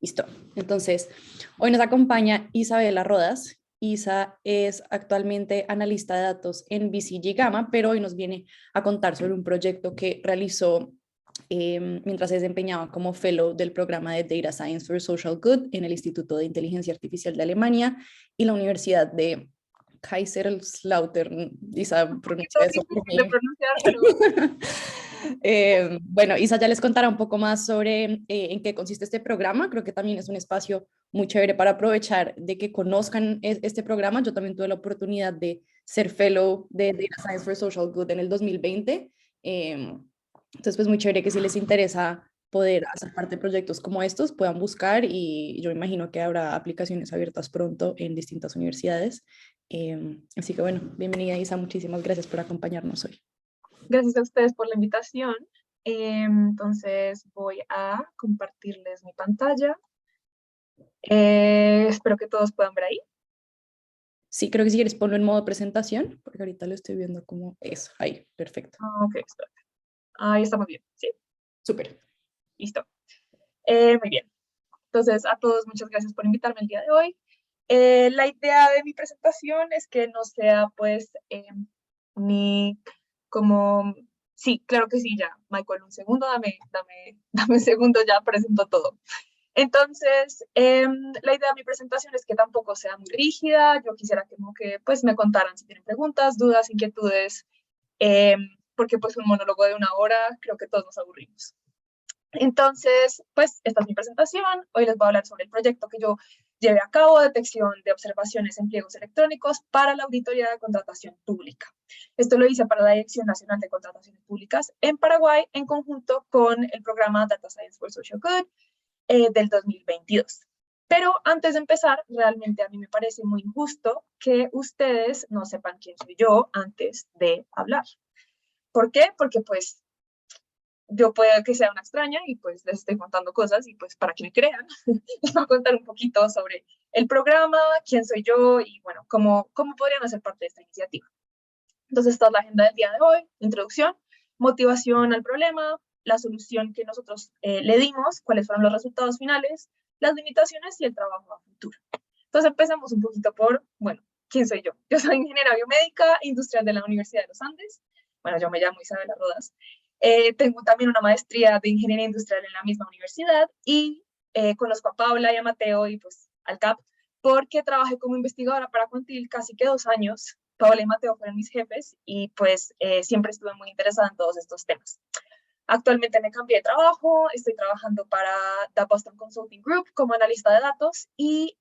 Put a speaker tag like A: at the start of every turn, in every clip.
A: Listo. Entonces, hoy nos acompaña Isabela Rodas. Isa es actualmente analista de datos en BCG Gamma, pero hoy nos viene a contar sobre un proyecto que realizó mientras se desempeñaba como fellow del programa de Data Science for Social Good en el Instituto de Inteligencia Artificial de Alemania y la Universidad de Kaiserslautern. Isa
B: Un poquito
A: pronuncia eso por
B: difícil de
A: mí.
B: pronunciar, pero
A: Bueno, Isa ya les contará un poco más sobre en qué consiste este programa. Creo que también es un espacio muy chévere para aprovechar de que conozcan este programa. Yo también tuve la oportunidad de ser fellow de Data Science for Social Good en el 2020. Entonces, pues muy chévere que si les interesa poder hacer parte de proyectos como estos, puedan buscar y yo me imagino que habrá aplicaciones abiertas pronto en distintas universidades. Así que bueno, bienvenida Isa, muchísimas gracias por acompañarnos hoy.
B: gracias a ustedes por la invitación. Entonces voy a compartirles mi pantalla. Espero que todos puedan ver ahí.
A: Sí, creo que si quieres ponlo en modo presentación, porque ahorita lo estoy viendo como eso. Ahí, perfecto.
B: Ok, espera. Ahí estamos bien, ¿sí?
A: Súper.
B: Listo. Muy bien. Entonces, a todos, muchas gracias por invitarme el día de hoy. La idea de mi presentación es que no sea, pues, ni como... Sí, claro que sí, ya. Michael, un segundo, dame un segundo, ya presento todo. Entonces, la idea de mi presentación es que tampoco sea muy rígida. Yo quisiera que, como que pues, me contaran si tienen preguntas, dudas, inquietudes, porque pues un monólogo de 1 hora, creo que todos nos aburrimos. Entonces, pues esta es mi presentación. Hoy les voy a hablar sobre el proyecto que yo llevé a cabo, detección de observaciones en pliegos electrónicos para la Auditoría de Contratación Pública. Esto lo hice para la Dirección Nacional de Contrataciones Públicas en Paraguay, en conjunto con el programa Data Science for Social Good del 2022. Pero antes de empezar, realmente a mí me parece muy injusto que ustedes no sepan quién soy yo antes de hablar. ¿Por qué? Porque pues yo puede que sea una extraña y pues les estoy contando cosas y pues para que me crean, les voy a contar un poquito sobre el programa, quién soy yo y bueno, cómo podrían hacer parte de esta iniciativa. Entonces, esta es la agenda del día de hoy, introducción, motivación al problema, la solución que nosotros le dimos, cuáles fueron los resultados finales, las limitaciones y el trabajo a futuro. Entonces, empecemos un poquito por, bueno, ¿quién soy yo? Yo soy ingeniera biomédica industrial de la Universidad de los Andes. Bueno, yo me llamo Isabela Rodas. Tengo también una maestría de ingeniería industrial en la misma universidad y conozco a Paula y a Mateo y pues al CAP porque trabajé como investigadora para Quantil casi que 2 años. Paola y Mateo fueron mis jefes y pues siempre estuve muy interesada en todos estos temas. Actualmente me cambié de trabajo, estoy trabajando para The Boston Consulting Group como analista de datos y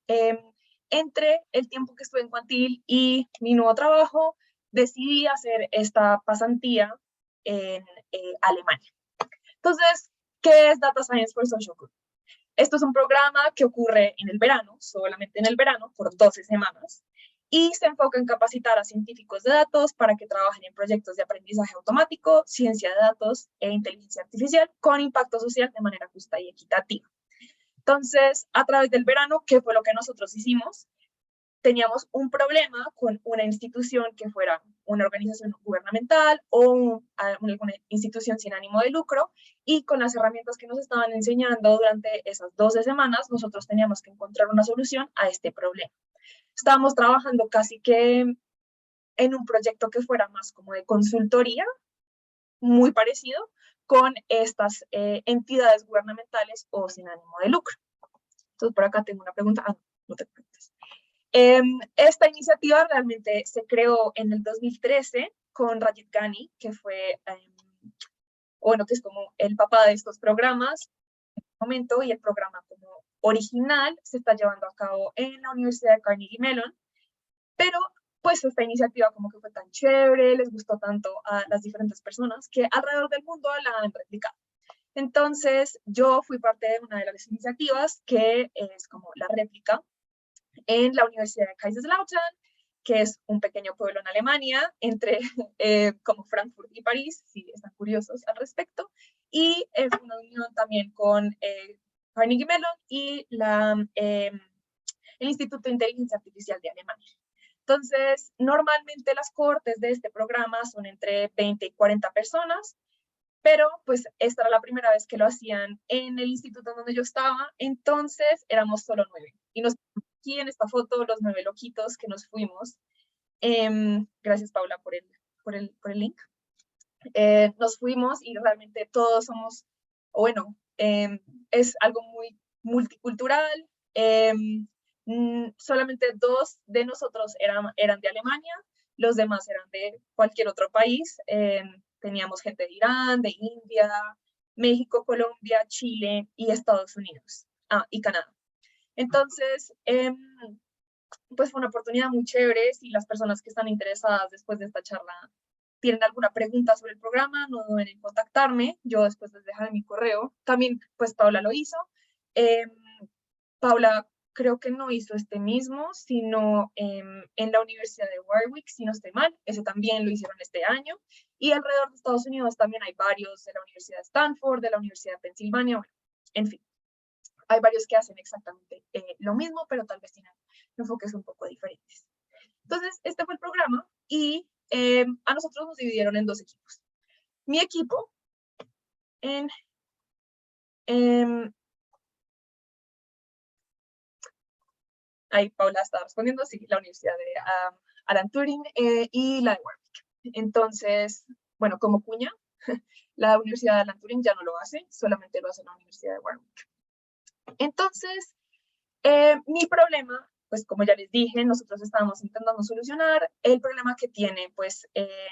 B: entre el tiempo que estuve en Quantil y mi nuevo trabajo decidí hacer esta pasantía en Alemania. Entonces, ¿qué es Data Science for Social Good? Esto es un programa que ocurre en el verano, solamente en el verano, por 12 semanas, y se enfoca en capacitar a científicos de datos para que trabajen en proyectos de aprendizaje automático, ciencia de datos e inteligencia artificial con impacto social de manera justa y equitativa. Entonces, a través del verano, ¿qué fue lo que nosotros hicimos? Teníamos un problema con una institución que fuera una organización gubernamental o alguna institución sin ánimo de lucro, y con las herramientas que nos estaban enseñando durante esas 12 semanas, nosotros teníamos que encontrar una solución a este problema. Estábamos trabajando casi que en un proyecto que fuera más como de consultoría, muy parecido con estas entidades gubernamentales o sin ánimo de lucro. Entonces, por acá tengo una pregunta. No te preguntes. Esta iniciativa realmente se creó en el 2013 con Rajiv Ghani, que fue, bueno, que es como el papá de estos programas en este momento, y el programa como original se está llevando a cabo en la Universidad de Carnegie Mellon, pero pues esta iniciativa como que fue tan chévere, les gustó tanto a las diferentes personas que alrededor del mundo la han replicado. Entonces, yo fui parte de una de las iniciativas que es como la réplica en la Universidad de Kaiserslautern, que es un pequeño pueblo en Alemania, entre como Frankfurt y París, si están curiosos al respecto, y es una unión también con Carnegie Mellon y el Instituto de Inteligencia Artificial de Alemania. Entonces, normalmente las cohortes de este programa son entre 20 y 40 personas. pero pues esta era la primera vez que lo hacían en el instituto en donde yo estaba, entonces éramos solo 9. Y nos aquí en esta foto los 9 loquitos que nos fuimos. Gracias, Paula, por el link. Nos fuimos y realmente todos somos, o bueno, es algo muy multicultural. Solamente 2 de nosotros eran de Alemania, los demás eran de cualquier otro país. Teníamos gente de Irán, de India, México, Colombia, Chile y Estados Unidos. Y Canadá. Entonces, pues fue una oportunidad muy chévere. Si las personas que están interesadas después de esta charla tienen alguna pregunta sobre el programa, no duden en contactarme. Yo después les dejaré mi correo. También, pues Paula lo hizo. Paula creo que no hizo este mismo, sino en la Universidad de Warwick, si no estoy mal. Ese también lo hicieron este año. Y alrededor de Estados Unidos también hay varios, de la Universidad de Stanford, de la Universidad de Pensilvania, bueno, en fin. Hay varios que hacen exactamente lo mismo, pero tal vez tienen enfoques un poco diferentes. Entonces, este fue el programa y a nosotros nos dividieron en 2 equipos. Mi equipo ahí Paula estaba respondiendo, sí, la Universidad de Alan Turing y la de Warwick. Entonces, bueno, como cuña, la Universidad de Alan Turing ya no lo hace, solamente lo hace la Universidad de Warwick. Entonces, mi problema, pues como ya les dije, nosotros estábamos intentando solucionar el problema que tiene pues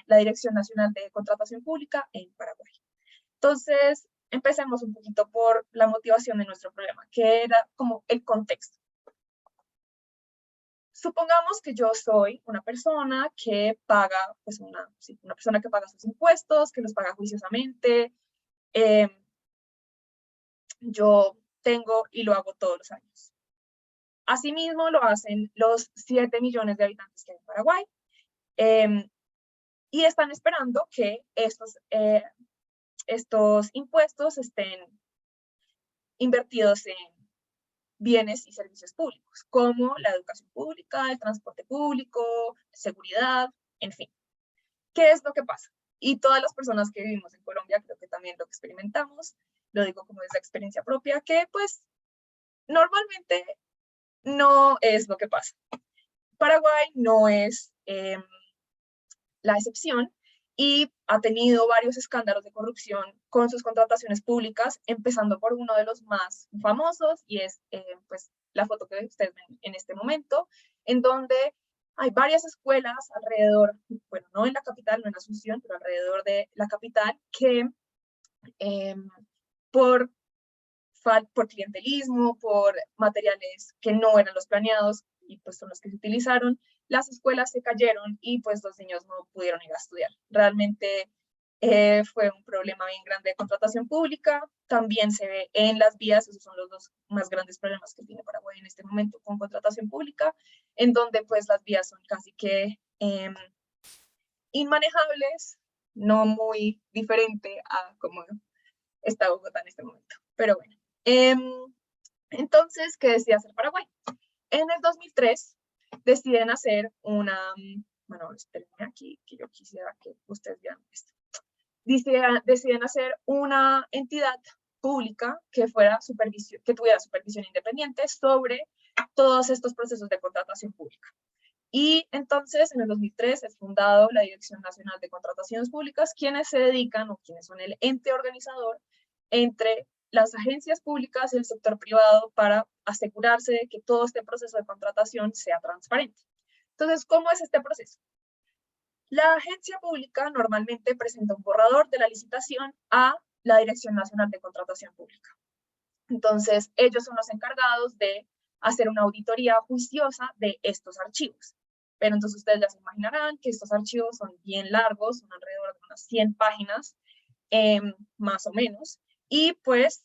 B: la Dirección Nacional de Contratación Pública en Paraguay. Entonces, empecemos un poquito por la motivación de nuestro problema, que era como el contexto. Supongamos que yo soy una persona que paga, pues una persona que paga sus impuestos, que los paga juiciosamente. Yo tengo y lo hago todos los años. Asimismo, lo hacen los 7 millones de habitantes que hay en Paraguay. Y están esperando que estos impuestos estén invertidos en bienes y servicios públicos, como la educación pública, el transporte público, seguridad, en fin. ¿Qué es lo que pasa? Y todas las personas que vivimos en Colombia creo que también lo experimentamos, lo digo como desde experiencia propia, que pues normalmente no es lo que pasa. Paraguay no es la excepción y ha tenido varios escándalos de corrupción con sus contrataciones públicas, empezando por uno de los más famosos y es pues la foto que ustedes ven en este momento, en donde hay varias escuelas alrededor, bueno, no en la capital, no en Asunción, pero alrededor de la capital, que por clientelismo, por materiales que no eran los planeados y pues son los que se utilizaron, las escuelas se cayeron y pues los niños no pudieron ir a estudiar. Realmente fue un problema bien grande de contratación pública. También se ve en las vías, esos son los 2 más grandes problemas que tiene Paraguay en este momento con contratación pública, en donde pues las vías son casi que inmanejables, no muy diferente a como está Bogotá en este momento. Pero bueno, entonces, ¿qué decide hacer Paraguay? En el 2003 deciden hacer una, bueno, espérenme aquí, que yo quisiera que ustedes vean esto. Deciden hacer una entidad pública que tuviera supervisión independiente sobre todos estos procesos de contratación pública. Y entonces, en el 2003 es fundado la Dirección Nacional de Contrataciones Públicas, quienes se dedican o quienes son el ente organizador entre las agencias públicas y el sector privado para asegurarse de que todo este proceso de contratación sea transparente. Entonces, ¿cómo es este proceso? La agencia pública normalmente presenta un borrador de la licitación a la Dirección Nacional de Contratación Pública. Entonces, ellos son los encargados de hacer una auditoría juiciosa de estos archivos. Pero entonces ustedes ya se imaginarán que estos archivos son bien largos, son alrededor de unas 100 páginas, más o menos, y pues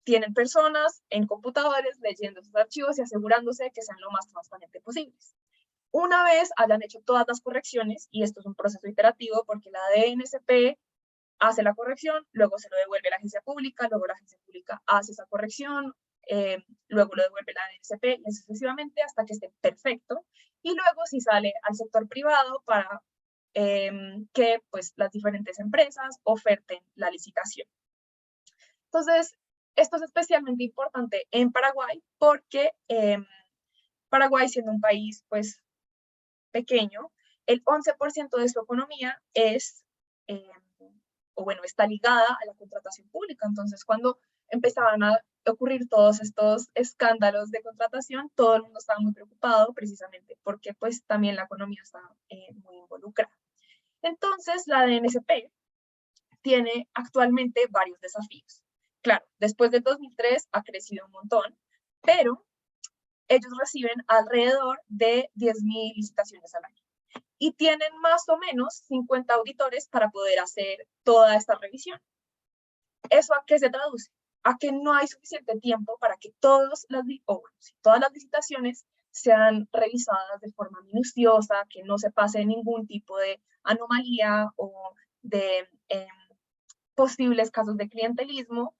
B: tienen personas en computadores leyendo esos archivos y asegurándose que sean lo más transparentes posibles. Una vez hayan hecho todas las correcciones, y esto es un proceso iterativo porque la DNSP hace la corrección, luego se lo devuelve a la agencia pública, luego la agencia pública hace esa corrección, luego lo devuelve la DNSP y sucesivamente hasta que esté perfecto. Y luego si sale al sector privado para que pues las diferentes empresas oferten la licitación. Entonces, esto es especialmente importante en Paraguay porque Paraguay, siendo un país pues pequeño, el 11% de su economía es, está ligada a la contratación pública. Entonces, cuando empezaban a ocurrir todos estos escándalos de contratación, todo el mundo estaba muy preocupado precisamente porque pues también la economía está muy involucrada. Entonces, la DNSP tiene actualmente varios desafíos. Claro, después del 2003 ha crecido un montón, pero ellos reciben alrededor de 10.000 licitaciones al año y tienen más o menos 50 auditores para poder hacer toda esta revisión. ¿Eso a qué se traduce? A que no hay suficiente tiempo para que todas las licitaciones sean revisadas de forma minuciosa, que no se pase ningún tipo de anomalía o de posibles casos de clientelismo.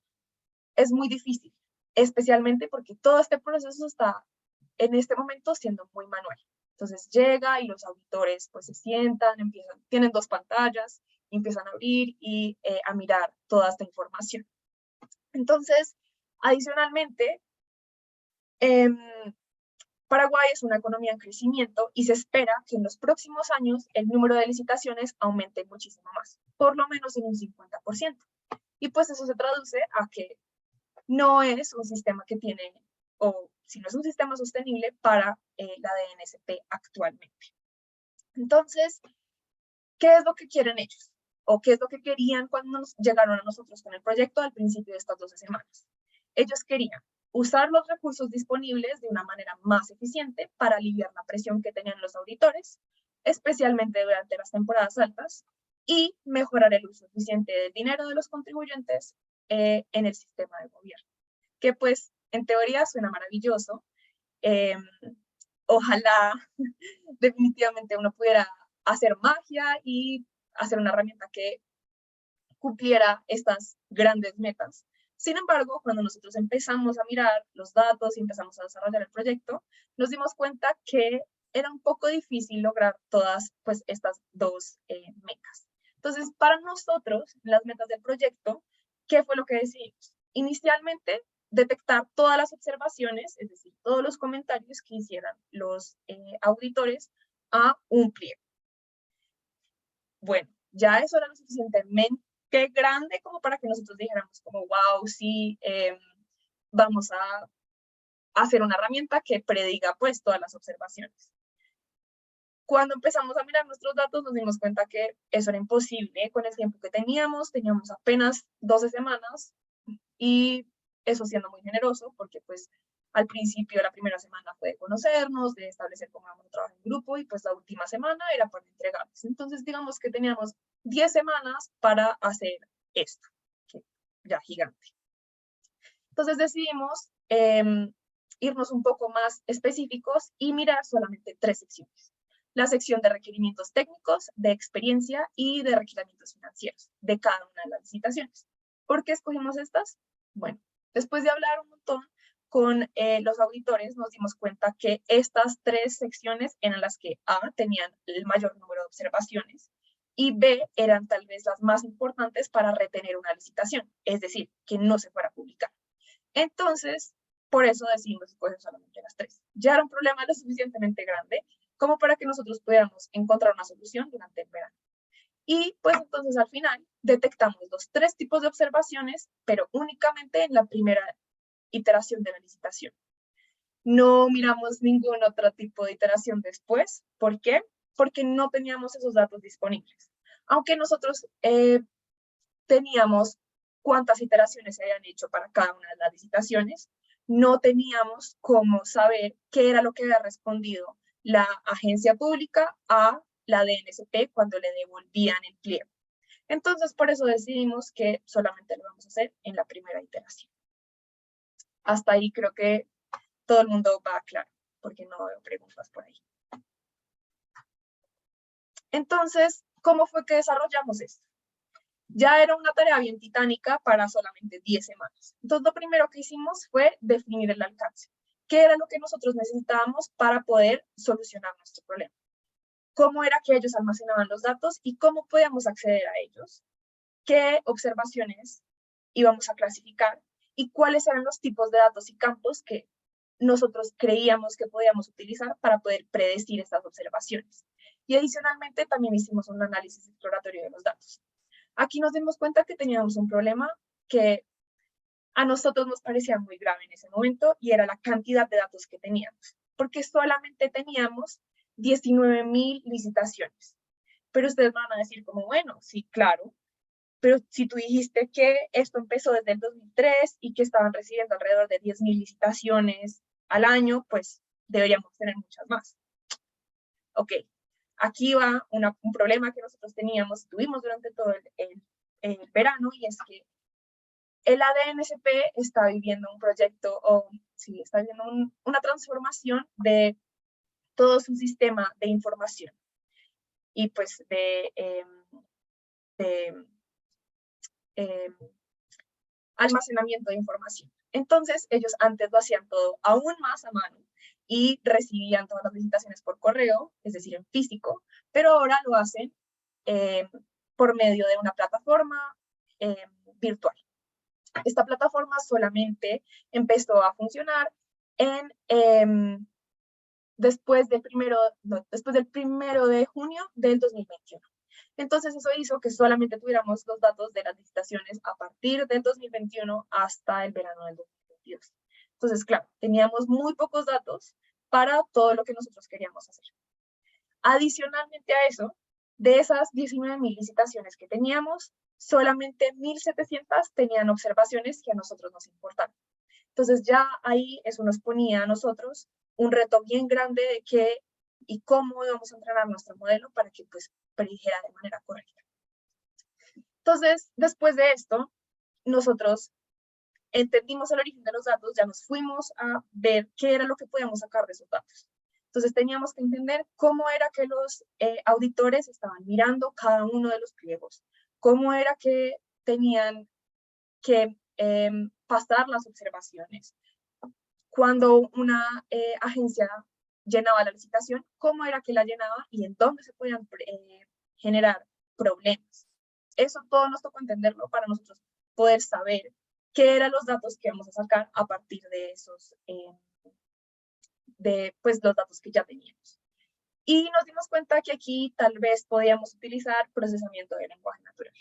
B: Es muy difícil, especialmente porque todo este proceso está en este momento siendo muy manual. Entonces llega y los auditores pues se sientan, tienen 2 pantallas, empiezan a abrir y a mirar toda esta información. Entonces, adicionalmente, Paraguay es una economía en crecimiento y se espera que en los próximos años el número de licitaciones aumente muchísimo más, por lo menos en un 50%. Y pues eso se traduce a que no es un sistema que tiene, o si no es un sistema sostenible para la DNSP actualmente. Entonces, ¿qué es lo que quieren ellos? ¿O qué es lo que querían cuando llegaron a nosotros con el proyecto al principio de estas 12 semanas? Ellos querían usar los recursos disponibles de una manera más eficiente para aliviar la presión que tenían los auditores, especialmente durante las temporadas altas, y mejorar el uso eficiente del dinero de los contribuyentes en el sistema de gobierno. Que pues en teoría suena maravilloso. Ojalá definitivamente uno pudiera hacer magia y hacer una herramienta que cumpliera estas grandes metas. Sin embargo, cuando nosotros empezamos a mirar los datos y empezamos a desarrollar el proyecto, nos dimos cuenta que era un poco difícil lograr todas pues, estas 2 metas. Entonces, para nosotros, las metas del proyecto, ¿qué fue lo que decidimos? Inicialmente, detectar todas las observaciones, es decir, todos los comentarios que hicieran los auditores a un pliego. Bueno, ya eso era lo suficientemente grande como para que nosotros dijéramos como, wow, sí, vamos a hacer una herramienta que prediga pues todas las observaciones. Cuando empezamos a mirar nuestros datos nos dimos cuenta que eso era imposible con el tiempo que teníamos apenas 12 semanas y eso siendo muy generoso porque pues al principio la primera semana fue de conocernos, de establecer cómo vamos a trabajar en grupo y pues la última semana era para entregarles. Entonces digamos que teníamos 10 semanas para hacer esto, que ya gigante. Entonces decidimos irnos un poco más específicos y mirar solamente 3 secciones. La sección de requerimientos técnicos, de experiencia y de requerimientos financieros de cada una de las licitaciones. ¿Por qué escogimos estas? Bueno, después de hablar un montón con los auditores, nos dimos cuenta que estas 3 secciones eran las que A, tenían el mayor número de observaciones y B, eran tal vez las más importantes para retener una licitación, es decir, que no se fuera a publicar. Entonces, por eso decidimos escoger solamente las 3. Ya era un problema lo suficientemente grande como para que nosotros pudiéramos encontrar una solución durante el verano. Y pues entonces al final detectamos los 3 tipos de observaciones, pero únicamente en la primera iteración de la licitación. No miramos ningún otro tipo de iteración después. ¿Por qué? Porque no teníamos esos datos disponibles. Aunque nosotros teníamos cuántas iteraciones se habían hecho para cada una de las licitaciones, no teníamos cómo saber qué era lo que había respondido la agencia pública a la DNSP cuando le devolvían el pliego. Entonces, por eso decidimos que solamente lo vamos a hacer en la primera iteración. Hasta ahí creo que todo el mundo va claro, porque no veo preguntas por ahí. Entonces, ¿cómo fue que desarrollamos esto? Ya era una tarea bien titánica para solamente 10 semanas. Entonces, lo primero que hicimos fue definir el alcance. ¿Qué era lo que nosotros necesitábamos para poder solucionar nuestro problema? cómo era que ellos almacenaban los datos y cómo podíamos acceder a ellos, qué observaciones íbamos a clasificar y cuáles eran los tipos de datos y campos que nosotros creíamos que podíamos utilizar para poder predecir estas observaciones. Y adicionalmente también hicimos un análisis exploratorio de los datos. Aquí nos dimos cuenta que teníamos un problema que a nosotros nos parecía muy grave en ese momento y era la cantidad de datos que teníamos, porque solamente teníamos 19.000 licitaciones. Pero ustedes van a decir como, bueno, sí, claro, pero si tú dijiste que esto empezó desde el 2003 y que estaban recibiendo alrededor de 10.000 licitaciones al año, pues deberíamos tener muchas más. Ok, aquí va un problema que nosotros tuvimos durante todo el verano, y es que el ADN-SP está viviendo un proyecto, o sí, está viviendo una transformación de todo su sistema de información y pues de almacenamiento de información. Entonces, ellos antes lo hacían todo aún más a mano y recibían todas las licitaciones por correo, es decir, en físico, pero ahora lo hacen por medio de una plataforma virtual. Esta plataforma solamente empezó a funcionar después del 1 de junio del 2021. Entonces eso hizo que solamente tuviéramos los datos de las licitaciones a partir del 2021 hasta el verano del 2022. Entonces, claro, teníamos muy pocos datos para todo lo que nosotros queríamos hacer. Adicionalmente a eso, de esas 19.000 licitaciones que teníamos, solamente 1.700 tenían observaciones que a nosotros nos importaban. Entonces ya ahí eso nos ponía a nosotros un reto bien grande de qué y cómo íbamos a entrenar nuestro modelo para que pues predijera de manera correcta. Entonces, después de esto, nosotros entendimos el origen de los datos, ya nos fuimos a ver qué era lo que podíamos sacar de esos datos. Entonces teníamos que entender cómo era que los auditores estaban mirando cada uno de los pliegos, cómo era que tenían que pasar las observaciones. Cuando una agencia llenaba la licitación, cómo era que la llenaba y en dónde se podían generar problemas. Eso todo nos tocó entenderlo para nosotros poder saber qué eran los datos que vamos a sacar a partir de esos, pues, los datos que ya teníamos. Y nos dimos cuenta que aquí tal vez podíamos utilizar procesamiento de lenguaje natural.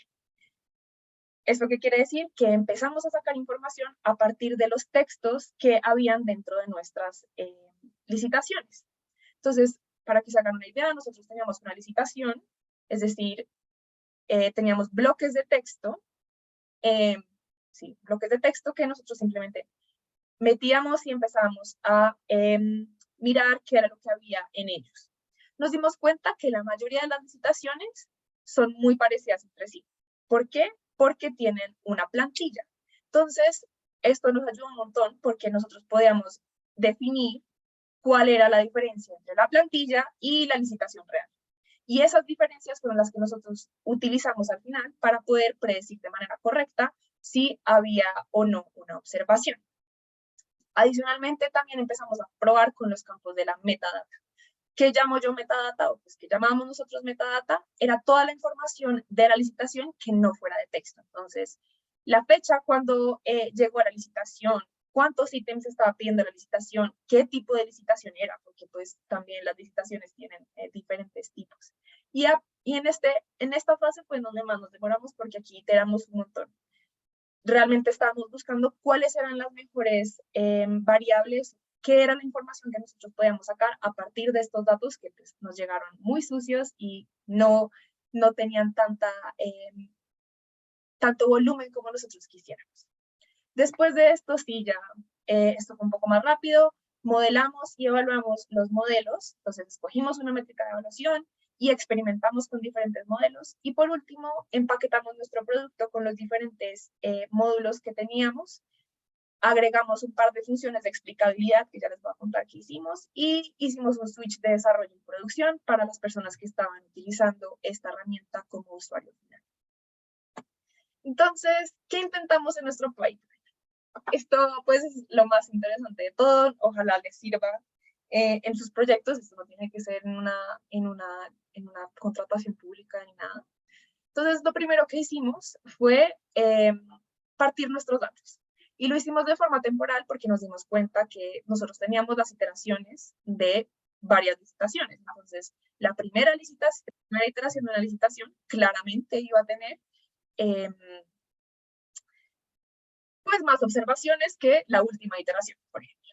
B: ¿Esto qué quiere decir? Que empezamos a sacar información a partir de los textos que habían dentro de nuestras licitaciones. Entonces, para que se hagan una idea, nosotros teníamos una licitación, es decir, teníamos bloques de texto, bloques de texto que nosotros simplemente metíamos y empezábamos a mirar qué era lo que había en ellos. Nos dimos cuenta que la mayoría de las licitaciones son muy parecidas entre sí. ¿Por qué? Porque tienen una plantilla. Entonces, esto nos ayuda un montón porque nosotros podíamos definir cuál era la diferencia entre la plantilla y la licitación real. Y esas diferencias fueron las que nosotros utilizamos al final para poder predecir de manera correcta si había o no una observación. Adicionalmente, también empezamos a probar con los campos de la metadata. ¿Qué llamo yo metadata? O pues que llamamos nosotros metadata, era toda la información de la licitación que no fuera de texto. Entonces, la fecha cuando llegó a la licitación, cuántos ítems estaba pidiendo la licitación, qué tipo de licitación era, porque pues también las licitaciones tienen diferentes tipos. Y en esta fase fue donde más nos demoramos porque aquí iteramos un montón. Realmente estábamos buscando cuáles eran las mejores variables, qué era la información que nosotros podíamos sacar a partir de estos datos que pues, nos llegaron muy sucios y no tenían tanto volumen como nosotros quisiéramos. Después de esto, sí, ya esto fue un poco más rápido, modelamos y evaluamos los modelos, entonces escogimos una métrica de evaluación y experimentamos con diferentes modelos. Y por último, empaquetamos nuestro producto con los diferentes módulos que teníamos. Agregamos un par de funciones de explicabilidad que ya les voy a contar que hicimos y hicimos un switch de desarrollo y producción para las personas que estaban utilizando esta herramienta como usuario final. Entonces, ¿qué intentamos en nuestro pipeline? Esto pues es lo más interesante de todo, ojalá les sirva en sus proyectos. Esto no tiene que ser en una contratación pública ni nada. Entonces, lo primero que hicimos fue partir nuestros datos. Y lo hicimos de forma temporal porque nos dimos cuenta que nosotros teníamos las iteraciones de varias licitaciones. Entonces, la primera iteración de una licitación claramente iba a tener pues más observaciones que la última iteración, por ejemplo.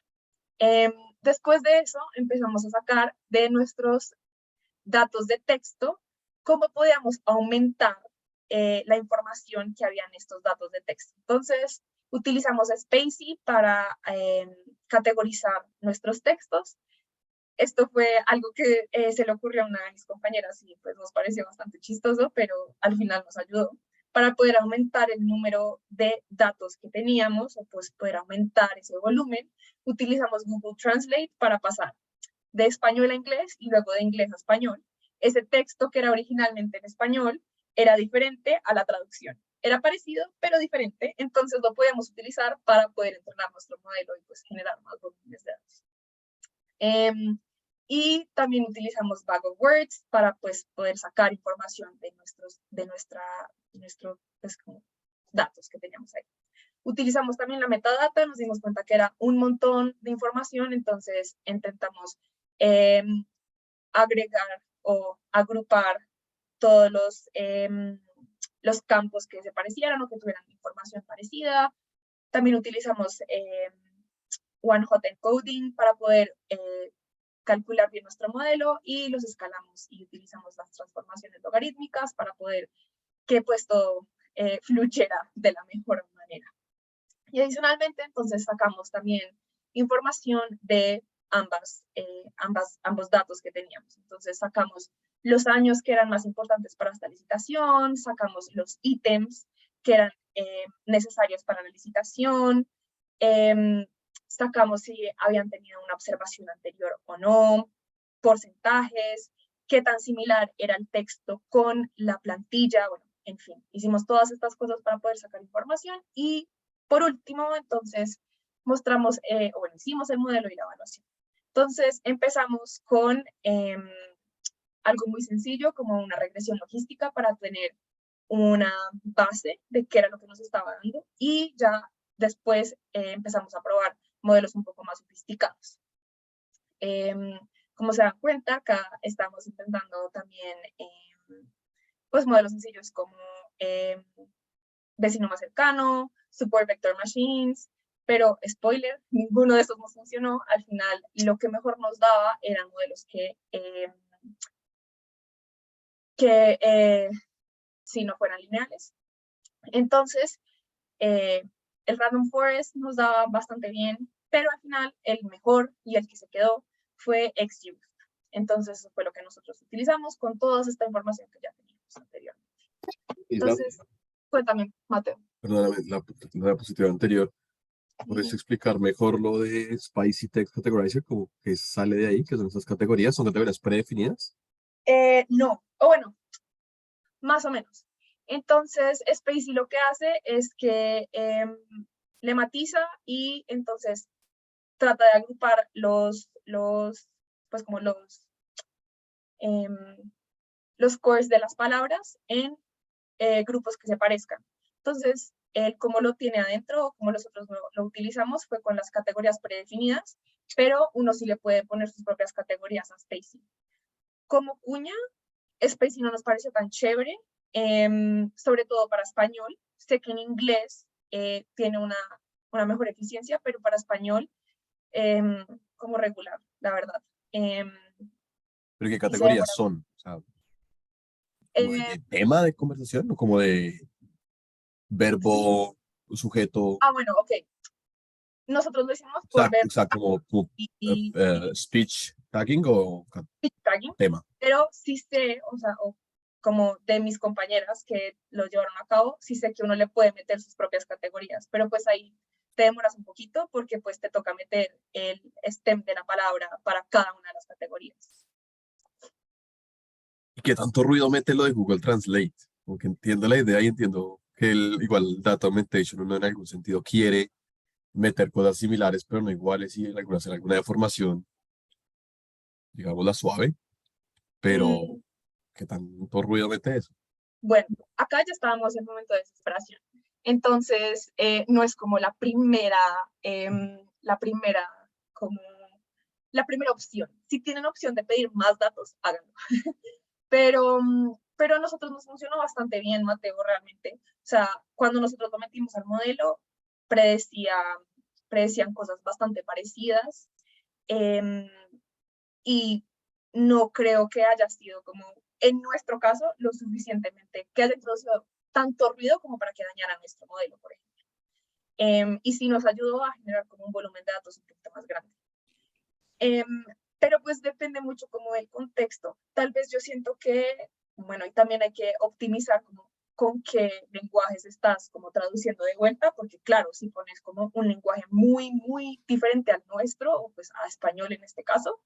B: Después de eso, empezamos a sacar de nuestros datos de texto cómo podíamos aumentar la información que había en estos datos de texto. Entonces, utilizamos Spacy para categorizar nuestros textos. Esto fue algo que se le ocurrió a una de mis compañeras y pues nos pareció bastante chistoso, pero al final nos ayudó para poder aumentar el número de datos que teníamos o pues poder aumentar ese volumen. Utilizamos Google Translate para pasar de español a inglés y luego de inglés a español. Ese texto que era originalmente en español era diferente a la traducción. Era parecido, pero diferente. Entonces lo podemos utilizar para poder entrenar nuestro modelo y pues generar más volúmenes de datos. Y también utilizamos Bag of Words para pues poder sacar información de nuestros pues, como datos que teníamos ahí. Utilizamos también la metadata, nos dimos cuenta que era un montón de información, entonces intentamos agregar o agrupar todos los campos que se parecieran o que tuvieran información parecida. También utilizamos one-hot encoding para poder calcular bien nuestro modelo y los escalamos y utilizamos las transformaciones logarítmicas para poder que pues todo fluyera de la mejor manera. Y adicionalmente, entonces sacamos también información de ambos datos que teníamos. Entonces sacamos los años que eran más importantes para esta licitación, sacamos los ítems que eran necesarios para la licitación, sacamos si habían tenido una observación anterior o no, porcentajes, qué tan similar era el texto con la plantilla, bueno, en fin, hicimos todas estas cosas para poder sacar información y por último, entonces, mostramos, bueno, hicimos el modelo y la evaluación. Entonces, empezamos con algo muy sencillo, como una regresión logística para tener una base de qué era lo que nos estaba dando y ya después empezamos a probar modelos un poco más sofisticados. Como se dan cuenta, acá estamos intentando también pues modelos sencillos como vecino más cercano, support vector machines, pero spoiler, ninguno de esos nos funcionó. Al final, lo que mejor nos daba eran modelos que si no fueran lineales. Entonces, el Random Forest nos daba bastante bien, pero al final el mejor y el que se quedó fue XGBoost. Entonces, eso fue lo que nosotros utilizamos con toda esta información que ya teníamos anteriormente. Entonces, cuéntame, Mateo.
C: Perdóname, la diapositiva anterior. ¿Puedes explicar mejor lo de Spicy Text Categorizer? Como que sale de ahí, que son esas categorías, ¿son categorías predefinidas?
B: No, o bueno, más o menos. Entonces, Spacy lo que hace es que le matiza y entonces trata de agrupar pues como los cores de las palabras en grupos que se parezcan. Entonces, él como lo tiene adentro, como nosotros lo utilizamos, fue con las categorías predefinidas, pero uno sí le puede poner sus propias categorías a Spacy. Como cuña, Spacy no nos parece tan chévere, sobre todo para español. Sé que en inglés tiene una mejor eficiencia, pero para español, como regular, la verdad.
C: ¿Pero qué categorías son? O sea, ¿como de tema de conversación o como de verbo, sujeto?
B: Bueno, ok. Nosotros lo hicimos por ver
C: como speech tagging o
B: speech tagging,
C: tema.
B: pero sí sé, o sea, como de mis compañeras que lo llevaron a cabo, sí sé que uno le puede meter sus propias categorías, pero pues ahí te demoras un poquito porque pues te toca meter el stem de la palabra para cada una de las categorías.
C: ¿Y qué tanto ruido mete lo de Google Translate? Porque entiendo la idea y entiendo que igual Data Augmentation uno en algún sentido quiere meter cosas similares, pero no iguales y en alguna deformación digamos, la suave, pero
B: Mm,
C: ¿qué tanto ruido mete eso?
B: bueno, acá ya estábamos en un momento de desesperación. Entonces, no es como como la primera opción. Si tienen opción de pedir más datos, háganlo. Pero a nosotros nos funcionó bastante bien, Mateo, realmente. O sea, cuando nosotros lo metimos al modelo, predecía, predecían cosas bastante parecidas. em, y no creo que haya sido como, en nuestro caso, lo suficientemente, que haya introducido tanto ruido como para que dañara nuestro modelo, por ejemplo. Y sí nos ayudó a generar como un volumen de datos un poquito más grande. Em, pero pues depende mucho como del contexto. Tal vez yo siento que, bueno, y también hay que optimizar como con qué lenguajes estás como traduciendo de vuelta, porque claro, si pones como un lenguaje muy, muy diferente al nuestro, o pues a español en este caso,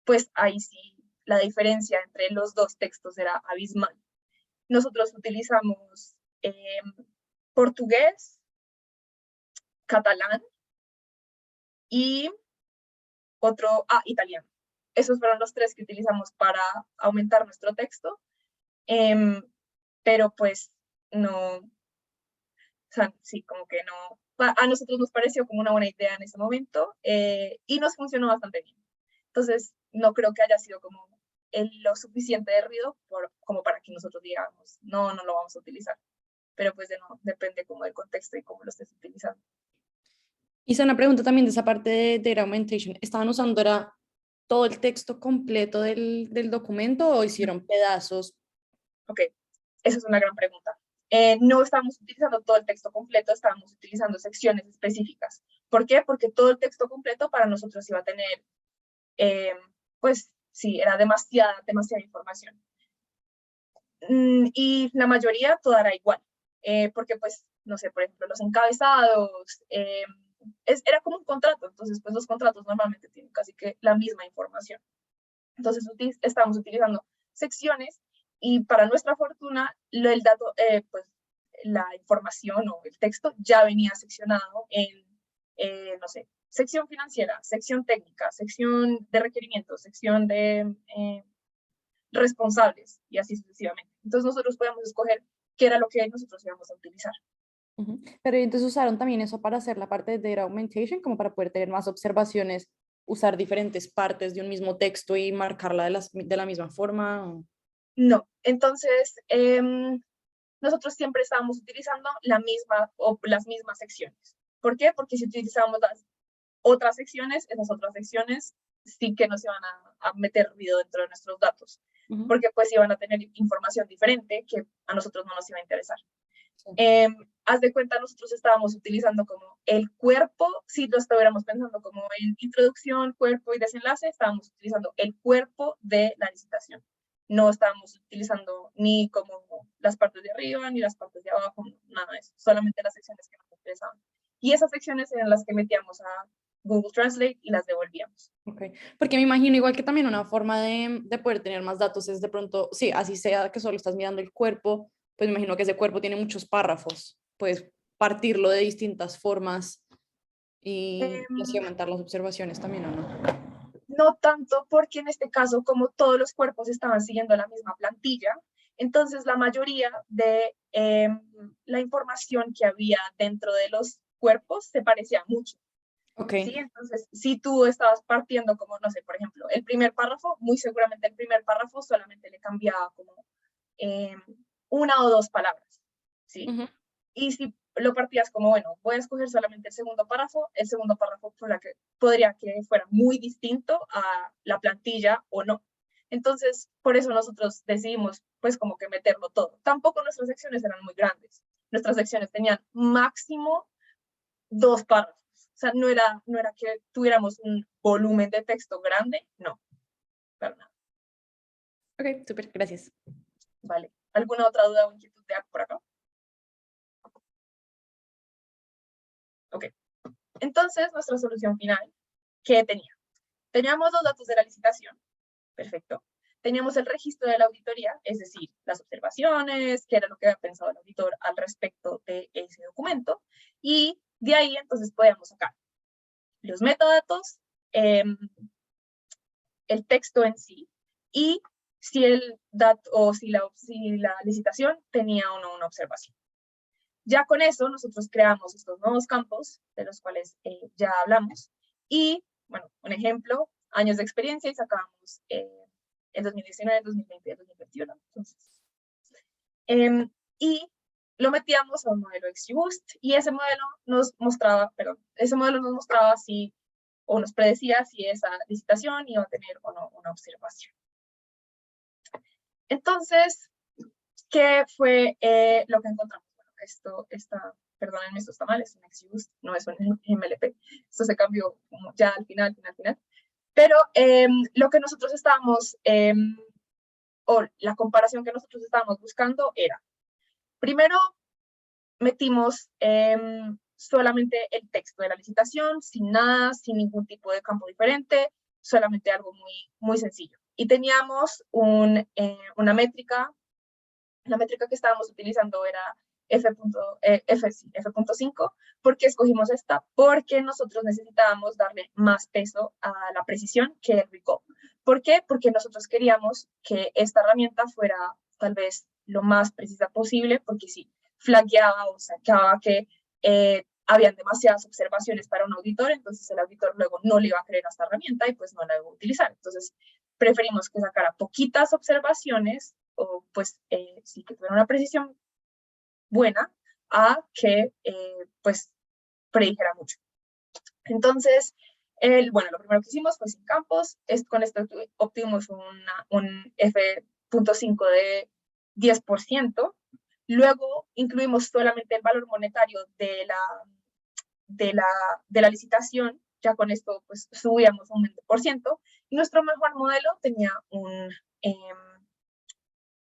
B: pues ahí sí la diferencia entre los dos textos era abismal. Nosotros utilizamos portugués, catalán y italiano. Esos fueron los tres que utilizamos para aumentar nuestro texto, em, pero pues no, o sea, sí, como que no, a nosotros nos pareció como una buena idea en ese momento y nos funcionó bastante bien. Entonces, no creo que haya sido como lo suficiente de ruido como para que nosotros digamos, no, no lo vamos a utilizar. Pero pues de no, depende como del contexto y cómo lo estés utilizando.
A: Hice una pregunta también de esa parte de Data Augmentation. ¿Estaban usando era todo el texto completo del documento o hicieron pedazos?
B: Ok, esa es una gran pregunta. No estábamos utilizando todo el texto completo, estábamos utilizando secciones específicas. ¿Por qué? Porque todo el texto completo para nosotros iba a tener, pues sí, era demasiada información. Y la mayoría toda era igual, porque pues, no sé, por ejemplo, los encabezados, era como un contrato, entonces pues los contratos normalmente tienen casi que la misma información. Entonces estamos utilizando secciones y para nuestra fortuna el dato, pues la información o el texto ya venía seccionado en, no sé, sección financiera, sección técnica, sección de requerimientos, sección de responsables y así sucesivamente. Entonces nosotros podíamos escoger qué era lo que nosotros íbamos a utilizar.
A: Ujú. Pero entonces usaron también eso para hacer la parte de Data Augmentation, como para poder tener más observaciones, usar diferentes partes de un mismo texto y marcarla de la misma forma.
B: No, entonces nosotros siempre estábamos utilizando la misma o las mismas secciones. ¿Por qué? Porque si utilizábamos las otras secciones, esas otras secciones sí que nos iban a meter ruido dentro de nuestros datos,
A: Ujú.
B: porque pues iban a tener información diferente que a nosotros no nos iba a interesar.
A: Sí.
B: Haz de cuenta, nosotros estábamos utilizando como el cuerpo, si lo estuviéramos pensando como en introducción, cuerpo y desenlace, estábamos utilizando el cuerpo de la licitación. No estábamos utilizando ni como las partes de arriba, ni las partes de abajo, nada de eso, solamente las secciones que nos interesaban. Y esas secciones eran las que metíamos a Google Translate y las devolvíamos.
A: Okay. Porque me imagino igual que también una forma de poder tener más datos es de pronto, sí, así sea que solo estás mirando el cuerpo, pues me imagino que ese cuerpo tiene muchos párrafos, puedes partirlo de distintas formas y así
B: Eh,
A: aumentar las observaciones también, ¿o no?
B: No tanto porque en este caso, como todos los cuerpos estaban siguiendo la misma plantilla, entonces la mayoría de la información que había dentro de los cuerpos se parecía mucho.
A: Ok,
B: ¿Sí? Entonces, si tú estabas partiendo como, no sé, por ejemplo, el primer párrafo, muy seguramente el primer párrafo solamente le cambiaba como eh, una o dos palabras. ¿Sí?
A: ujú,
B: Y si lo partías como, bueno, voy a escoger solamente el segundo párrafo podría que fuera muy distinto a la plantilla o no. Entonces, por eso nosotros decidimos, pues, como que meterlo todo. Tampoco nuestras secciones eran muy grandes. Nuestras secciones tenían máximo dos párrafos. O sea, no era que tuviéramos un volumen de texto grande, no, para nada.
A: ok, súper, gracias.
B: Vale. ¿Alguna otra duda o inquietud de por acá? Ok. Entonces, nuestra solución final, ¿qué tenía? Teníamos los datos de la licitación, perfecto. Teníamos el registro de la auditoría, es decir, las observaciones, qué era lo que había pensado el auditor al respecto de ese documento, y de ahí entonces podíamos sacar los metadatos, el texto en sí y si el dato o si la licitación tenía o no una observación. Ya con eso nosotros creamos estos nuevos campos de los cuales ya hablamos y, bueno, un ejemplo, años de experiencia y sacábamos el 2019, el 2020 y el 2021. Entonces, y lo metíamos a un modelo XGBoost y ese modelo nos mostraba si, o nos predecía si esa licitación iba a tener o no una observación. Entonces, ¿qué fue lo que encontramos? Bueno, perdónenme, esto está mal, es un XGBoost, no es un MLP. Esto se cambió ya al final. Pero lo que nosotros estábamos, o la comparación que nosotros estábamos buscando era, primero metimos solamente el texto de la licitación, sin nada, sin ningún tipo de campo diferente, solamente algo muy sencillo. Y teníamos una métrica. La métrica que estábamos utilizando era F.5. ¿Por qué escogimos esta? Porque nosotros necesitábamos darle más peso a la precisión que el recall. ¿Por qué? Porque nosotros queríamos que esta herramienta fuera tal vez lo más precisa posible, porque si flagueaba o sacaba que habían demasiadas observaciones para un auditor, entonces el auditor luego no le iba a creer a esta herramienta y pues no la iba a utilizar. Entonces preferimos que sacara poquitas observaciones o pues sí que tuviera una precisión buena a que pues predijera mucho. Entonces, bueno, lo primero que hicimos fue sin campos. Con esto obtuvimos un F.5 de 10%. Luego incluimos solamente el valor monetario de la licitación. Ya con esto pues subíamos un 20%. Y nuestro mejor modelo tenía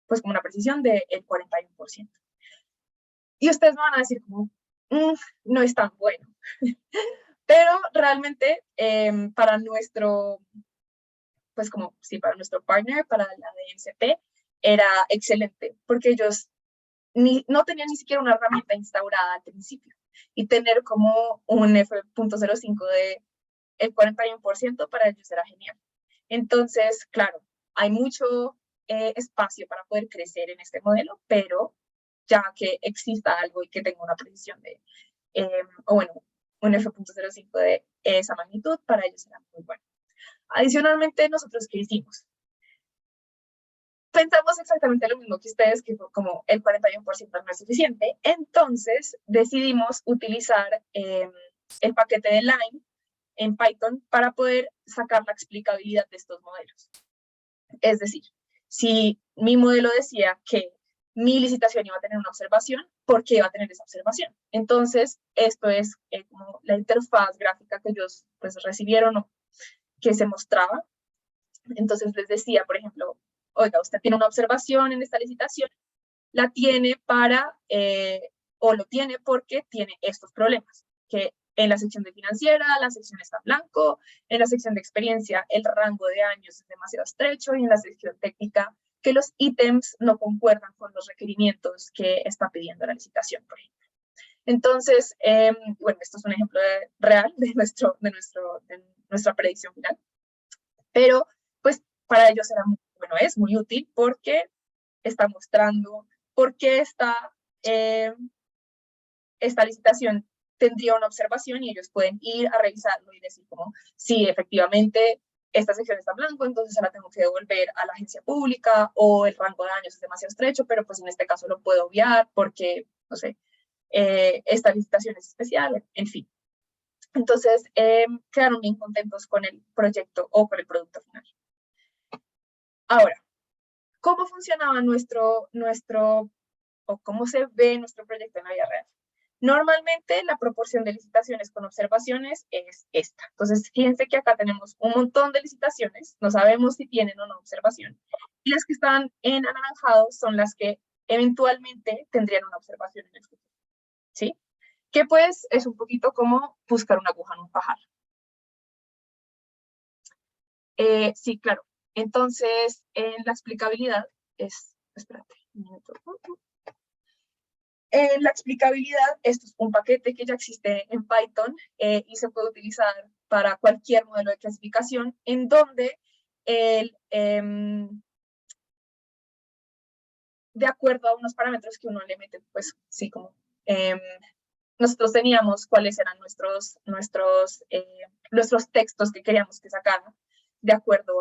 B: pues como una precisión del 41%. Y ustedes me van a decir como, no es tan bueno. Pero realmente para nuestro, pues como, sí, para nuestro partner, para la DNCP, era excelente, porque ellos no tenían ni siquiera una herramienta instaurada al principio. Y tener como un F.05 de el 41% para ellos era genial. Entonces, claro, hay mucho espacio para poder crecer en este modelo, pero ya que exista algo y que tenga una precisión de, o bueno, un F.05 de esa magnitud, para ellos era muy bueno. Adicionalmente, nosotros, ¿qué hicimos? Pensamos exactamente lo mismo que ustedes, que como el 41% no es suficiente, entonces decidimos utilizar el paquete de Line en Python para poder sacar la explicabilidad de estos modelos. Es decir, si mi modelo decía que mi licitación iba a tener una observación, ¿por qué iba a tener esa observación? Entonces, esto es como la interfaz gráfica que ellos pues, recibieron o que se mostraba. Entonces les decía, por ejemplo, oiga, usted tiene una observación en esta licitación, la tiene o lo tiene porque tiene estos problemas, que en la sección de financiera, la sección está en blanco, en la sección de experiencia el rango de años es demasiado estrecho y en la sección técnica que los ítems no concuerdan con los requerimientos que está pidiendo la licitación, por ejemplo. Entonces, bueno, esto es un ejemplo real de nuestra predicción final, pero pues para ellos era es muy útil porque está mostrando por qué esta licitación tendría una observación y ellos pueden ir a revisarlo y decir como, sí, efectivamente, esta sección está en blanco, entonces la tengo que devolver a la agencia pública o el rango de años es demasiado estrecho, pero pues en este caso lo puedo obviar porque, no sé, esta licitación es especial, en fin. Entonces, quedaron bien contentos con el proyecto o con el producto final. Ahora, ¿cómo funcionaba o cómo se ve nuestro proyecto en la vida real? Normalmente la proporción de licitaciones con observaciones es esta. Entonces, fíjense que acá tenemos un montón de licitaciones, no sabemos si tienen o no observación, y las que están en anaranjado son las que eventualmente tendrían una observación en el futuro, ¿sí? Que pues es un poquito como buscar una aguja en un pajar. Sí, claro. Entonces, en la explicabilidad espérate, un minuto. En la explicabilidad, esto es un paquete que ya existe en Python y se puede utilizar para cualquier modelo de clasificación en donde el, de acuerdo a unos parámetros que uno le mete, pues sí, como nosotros teníamos cuáles eran nuestros textos que queríamos que sacaran de acuerdo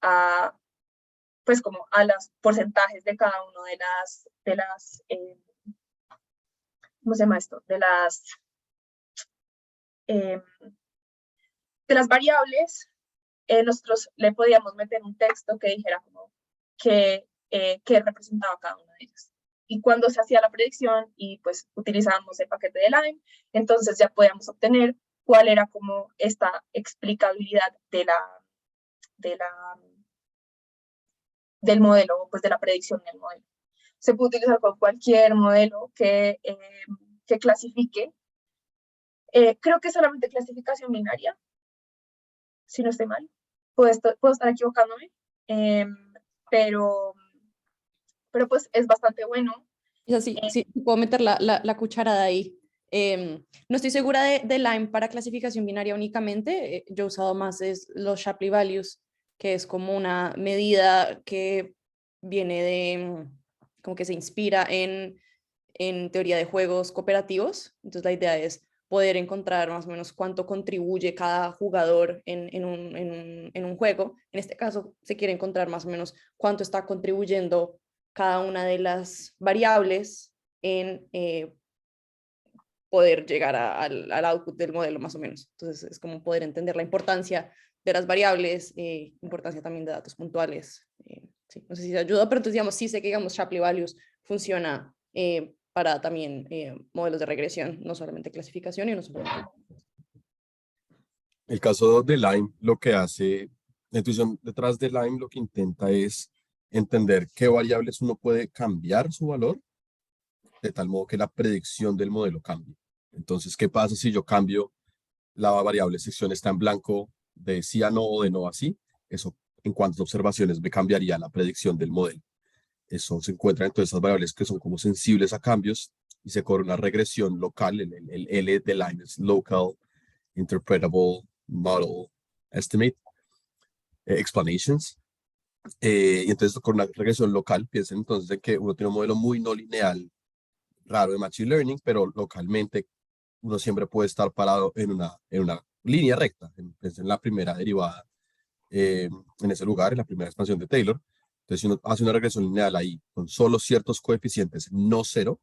B: a pues como a los porcentajes de cada uno de las ¿cómo se llama esto? De las variables. Nosotros le podíamos meter un texto que dijera como que representaba cada una de ellas. Y cuando se hacía la predicción y pues utilizábamos el paquete de Lime, entonces ya podíamos obtener cuál era como esta explicabilidad del modelo, pues de la predicción del modelo. Se puede utilizar con cualquier modelo que clasifique. Creo que solamente clasificación binaria, si no estoy mal. Puedo estar equivocándome, pero pues es bastante bueno.
A: Es así, sí, puedo meter la cucharada ahí. No estoy segura de Lime para clasificación binaria únicamente. Yo he usado más los Shapley Values, que es como una medida que viene como que se inspira en teoría de juegos cooperativos. Entonces la idea es poder encontrar más o menos cuánto contribuye cada jugador en un juego. En este caso, se quiere encontrar más o menos cuánto está contribuyendo cada una de las variables en poder llegar al output del modelo más o menos. Entonces es como poder entender la importancia de las variables, importancia también de datos puntuales. Sí, no sé si se ayuda, pero entonces digamos, sí sé que digamos Shapley Values funciona para también modelos de regresión, no solamente clasificación y no solamente...
C: El caso de Lime, lo que hace, la intuición detrás de Lime lo que intenta es entender qué variables uno puede cambiar su valor, de tal modo que la predicción del modelo cambie. Entonces, ¿qué pasa si yo cambio la variable sección está en blanco de sí a no o de no a sí? Eso, en cuántas observaciones me cambiaría la predicción del modelo. Eso se encuentra en todas esas variables que son como sensibles a cambios y se corre una regresión local. El L de Lime es Local Interpretable Model Estimate Explanations. Y entonces con una regresión local, piensen entonces en que uno tiene un modelo muy no lineal, raro de Machine Learning, pero localmente uno siempre puede estar parado en una línea recta. Piensen en la primera derivada en ese lugar, en la primera expansión de Taylor. Entonces, si uno hace una regresión lineal ahí con solo ciertos coeficientes, no cero,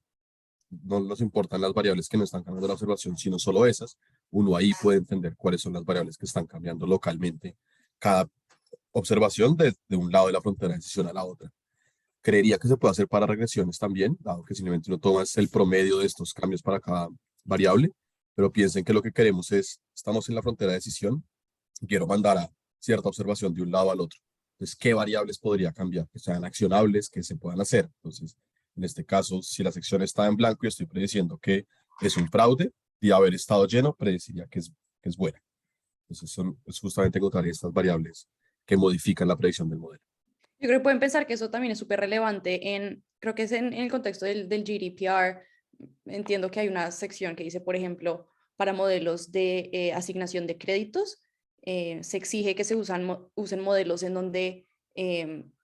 C: no nos importan las variables que no están cambiando la observación, sino solo esas, uno ahí puede entender cuáles son las variables que están cambiando localmente cada observación de un lado de la frontera de decisión a la otra. Creería que se puede hacer para regresiones también, dado que simplemente uno toma el promedio de estos cambios para cada variable, pero piensen que lo que queremos es, estamos en la frontera de decisión, quiero mandar a cierta observación de un lado al otro. Entonces, ¿qué variables podría cambiar? Que sean accionables, que se puedan hacer. Entonces, en este caso, si la sección está en blanco y estoy prediciendo que es un fraude, y haber estado lleno, predeciría que es buena. Entonces, es justamente encontrar estas variables que modifican la predicción del modelo.
A: Yo creo que pueden pensar que eso también es súper relevante creo que es en el contexto del GDPR. Entiendo que hay una sección que dice, por ejemplo, para modelos de asignación de créditos, se exige que se usen modelos en donde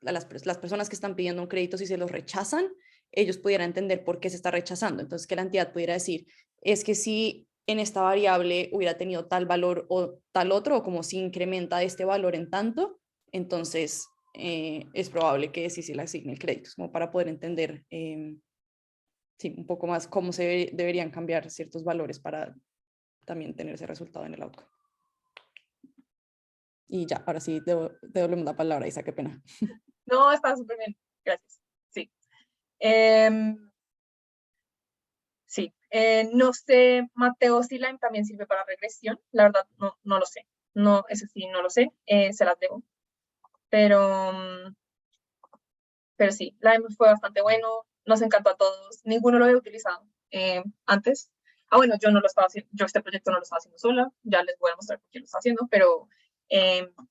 A: las personas que están pidiendo un crédito, si se los rechazan, ellos pudieran entender por qué se está rechazando. Entonces, que la entidad pudiera decir, es que si en esta variable hubiera tenido tal valor o tal otro, o como si incrementa este valor en tanto, entonces es probable que sí se le asigne el crédito, como para poder entender sí, un poco más cómo deberían cambiar ciertos valores para también tener ese resultado en el outcome. Y ya, ahora sí, devolvemos la palabra, Isa, qué pena.
B: No, está súper bien, gracias. Sí. Sí, no sé, Mateo, si Lime también sirve para regresión. La verdad, no lo sé. No, eso sí, no lo sé. Se las debo. Pero sí, Lime fue bastante bueno. Nos encantó a todos. Ninguno lo había utilizado antes. Ah, bueno, yo no lo estaba haciendo. Yo este proyecto no lo estaba haciendo sola. Ya les voy a mostrar por qué lo está haciendo. Pero